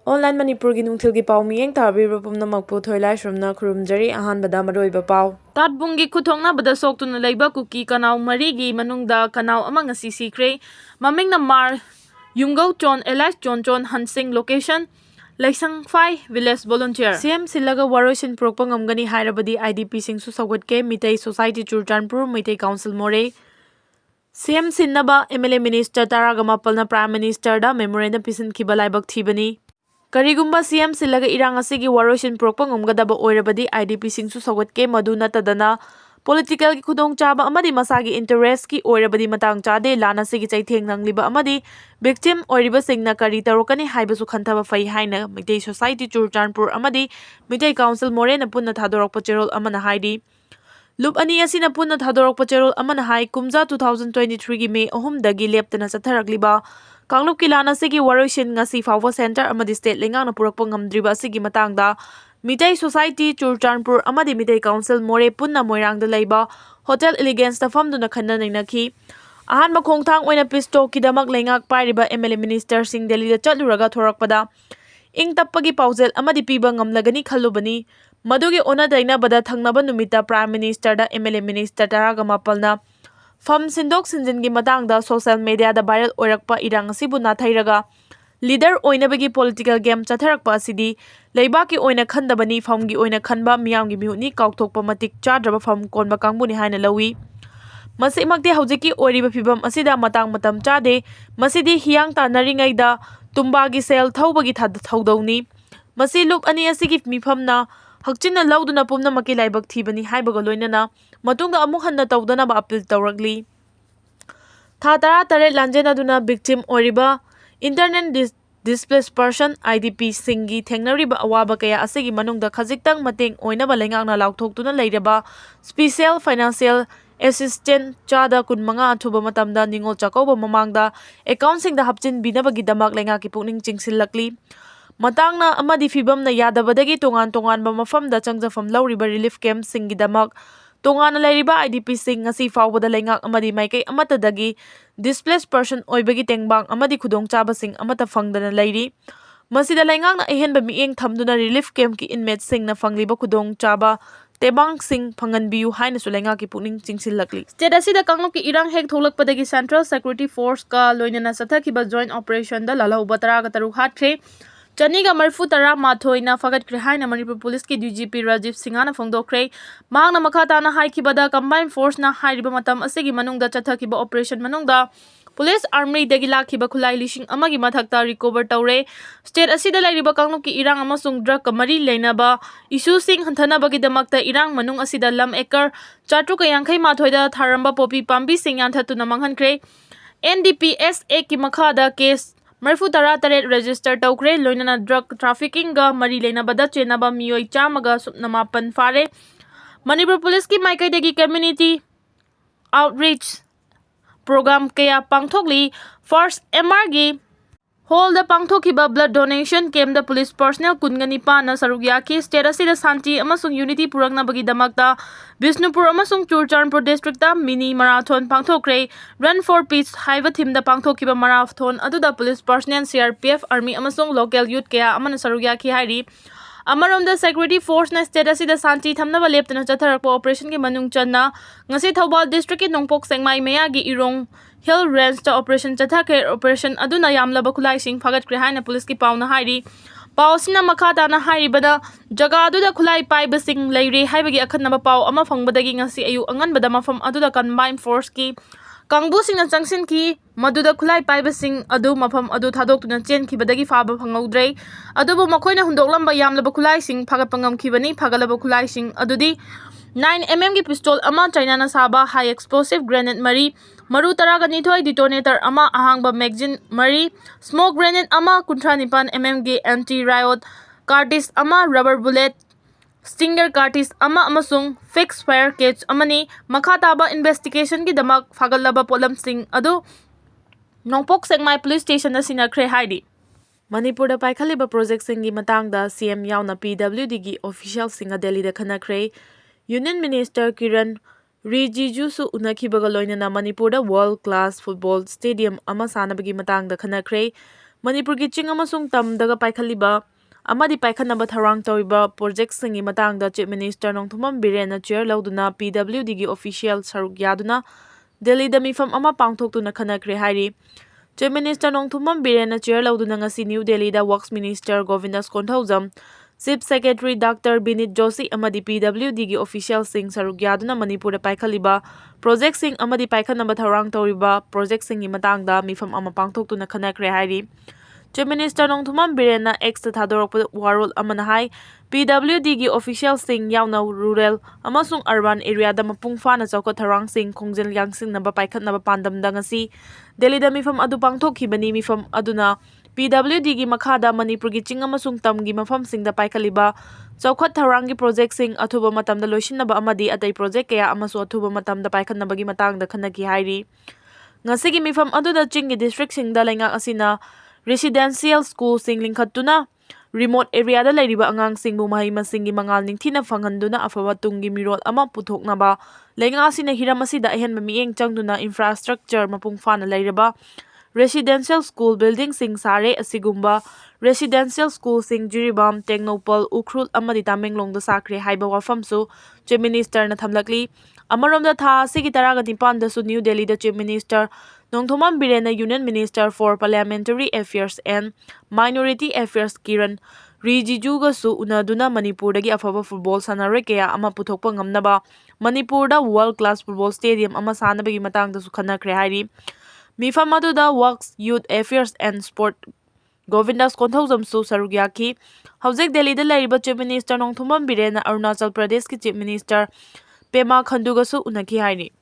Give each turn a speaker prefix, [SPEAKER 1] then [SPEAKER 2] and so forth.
[SPEAKER 1] Online Manipuri nungthilgi pau miyeng tabira pumnamakpu thoilai shrumna khurumjari ahanbada maroiba pau. Tatbungi Khut Thoknabada Soktuna Leiba Kuki kanau marigi manungda kanau ama ngasi sikre mamingna mar Yungau Chon Elias Chon Hansing location Laisang Phai village volunteer CM Silaga Waroshin Prokpa ngamgani hairabadi IDP singsu sawatke Mitai Society Churchanpur Mitai Council More CM Sinnaba MLA Minister Taragama Prime Minister da memorandum pisinkiba laibak thibani Karigumba CM Silaga irang asigi waroshin prokpa ngumgadaba oirabadi IDP singsu sawatke madu natadana political ki khudong chaba amadi masagi interest ki oirabadi matang chade lana sigi chaitheng nangliba amadi victim oiriba singna kari tarokani haibasu khantaba fai haina Mitai Society Churchanpur amadi Mitai Council More na punna thadorokpa cherol amana haidi Loop ani asina punna thadorokpa cherol amana hai kumja 2023 gi May 3 dagi leptana satharagliba Kanglup kilana sigi waroshin ngasi fawwa center amadi state lengang na purakpa ngamdriba sigi matangda Mitai Society Churchanpur amadi Mitai Council More punna moirangda leiba Hotel Elegance ta famduna khanna nainaki ahanba khongthang oina pisto kidamak lengak pairiba MLA minister sing Delhi da chatluraga thorakpada ing tappagi paujel amadi piba ngamlagani khallubani madugi ona daina bada thangnaba numita prime minister da MLA minister Taragama Fam Sindok Sinjingi matangda social media da viral oirakpa irang asibu nathairaga leader oinabagi political game chatharakpa asidi leibaki oina khandabani famgi oina khanba miyamgi mihuni kaukthokpa matik chadraba fam konba kangbuni haina lawi masimakti haujiki oiriba phibam asida matang matam chade masidi hiyang tanaringaida tumbagi sel thawbagi thaudawni masi loop ani asigi mifamna Hakchina lauduna pumna maki laibak thibani haibaga loinana matungda amuk hanna tawdana ba appeal tawragli tha tara tare lanjena duna victim oriba internet displaced person IDP singi thengnariba awaba kaya asigi manungda khajiktang mateng oinaba lengangna laukthokuna leiraba special financial assistant chada kunmanga athuba matamda ningol chakauba mamangda accounting da hapchin binabagi damak lengaki pukning chingsilakli Matangna amadi fibam na yadabadagi tongan ba mafamda changjafam lauriba relief camp singidamak tongana lairiba IDP sing ngasi fawbada lengak amadi maikai amatadagi displaced person oibagi tengbang amadi khudongchaba sing amata fangdana lairi masida lengak na ehenba mieng thamduna relief camp ki inmates sing na fangliba khudongchaba tebang sing phanganbiu haina sulenga ki puning chingsilakli state asida kanglok ki irang hek tholakpadagi central security force ka loinana sathakiba joint operation da Lalhouba taraga taru Hatkhre Chaniga marfu tara mathoina fagat haina Manipur police ki DGP Rajiv Singhana phongdokre mangna makhatana haikibada combined force na hairiba matam asigi manungda chathakiba operation manungda police army dagi lakhiba khulai lishing amagi mathakta recover tawre state asida lairiba kanglup ki irang amasung drug kamari leinaba issue sing hanthanabagi damakta irang manung asida lam acre 4yankhai mathoida tharamba popi pambi sing yanthatuna manghankre NDPSA ki makhada case Marfu tara taret register tawkre loinana drug trafficking ga mari leinabada chenaba miyoi chamaga supnamapan fare Manipur police ki maikai degi community outreach program kaya pangthokli first MR gi Hall the pangthokiba blood donation came the police personnel kungani na sarugyaki state asida santi amasung unity purangna bagi damakta Bisnupur amasung Churchanpur district ta mini marathon pangthokre run for peace haiba thim da pangthokiba marathon aduda police personnel CRPF army amasung local youth kaya amana sarugyaki hairi Amarom the security force na state asida santi thamnaba leptana chatharakpa operation ki manung channa ngasi Thobal district ki nongpok sengmai meya gi irong Hill Range ta operation chathakre operation aduna yamlaba khulai sing phagat kre haina police ki pauna hairi pausina makhata na hairi bada jaga aduda khulai paiba sing leire haibagi akhanaba pau ama fangbadagi ngasi ayu anganbada mafam aduda combined force ki kangbu sing na changsin ki maduda khulai paiba sing adu mafam adu thadoktuna chen khibadagi faba phangaudrei adubu makhoina hundoklamba yamlaba khulai sing phagat pangam khibani phagalaba khulai sing adudi 9mm ki pistol ama China na saba high explosive grenade mari maru taraga nithoi detonator ama ahangba magazine mari smoke grenade ama 19mm ki anti riot cartridge ama rubber bullet stinger cartridge ama amasung fixed fire cage amani makhataba investigation ki damak fagalaba polam sing adu nongpok sengmai police station na sinakre haidi Manipur da paikhaliba project singi matangda CM yauna PWD gi official singa Delhi da khanakre Union Minister Kiran Rijiju su unakibaga loinana Manipur da world class football stadium ama sanabagi matangda khanakre Manipurgi ching amasung tamdaga paikhalliba amadi paikhanaba tharang tawriba projectsingi matangda Chief Minister Nongthumam Birena chair lauduna PWD gi official saruk yaduna Delhi da mifam ama pangthoktuna khanakre hairi. Chief Minister Nongthumam Birena chair lauduna ngasi New Delhi da Works Minister Govindas Konthaujam, Chief Secretary Dr. Binit Joshi amadi PWD gi official sing saruk yaduna Manipur da paikhalliba project sing amadi paikhanaba tharang tawriba project singi matangda mifam ama pangthoktuna khanakre hairi. Chief Minister Nongthumam Birena X thadorok warol amana hai PWD gi official sing yauna rural amasung urban area da mapung fana chawka tharang sing khongjel yangsing naba paikhatnaba pandam da ngasi Delhi da mifam adu pangthokhibani mifam aduna PWD gi makhada Manipur gi ching amasung tam gi mafam sing da paikaliba chawkhat tharang gi project sing athuba matam da loisinaba amadi atai project kaya amasu athuba matam da paikhatnaba gi matang da khanaki hairi. Ngasi gi mifam adu da ching gi district sing da laingak asina residential school sing lingkhatuna remote area da lairiba angang sing bu mahai masing gi mangal ningthina phanghanduna afaba tungi mirol ama puthoknaba lainga asina hiram asida ahen mieng changduna infrastructure mapung fana lairaba residential school building sing sare asigumba residential school sing Jiribam Technopal Ukhrul amadi Tamenglong da sakre haiba wafamsu Chief Minister na thamlakli amarom da tha sigi taraga nipan da su New Delhi da Chief Minister Nongthumam Birena Union Minister for Parliamentary Affairs and Minority Affairs Kiran Rijiju ga su unaduna Manipur dagi afaba football sanare kaya ama puthokpa ngamnaba Manipur da world class football stadium ama sanabagi matang da su khanakre hairi. Mifam aduda Works Youth Affairs and Sport Govindas Konthaujam su sarugyaki Haujek Delhi da lairiba Chief Minister Nongthumam Birena Arunachal Pradesh ki Chief Minister Pema Khandu ga su unaki hairi.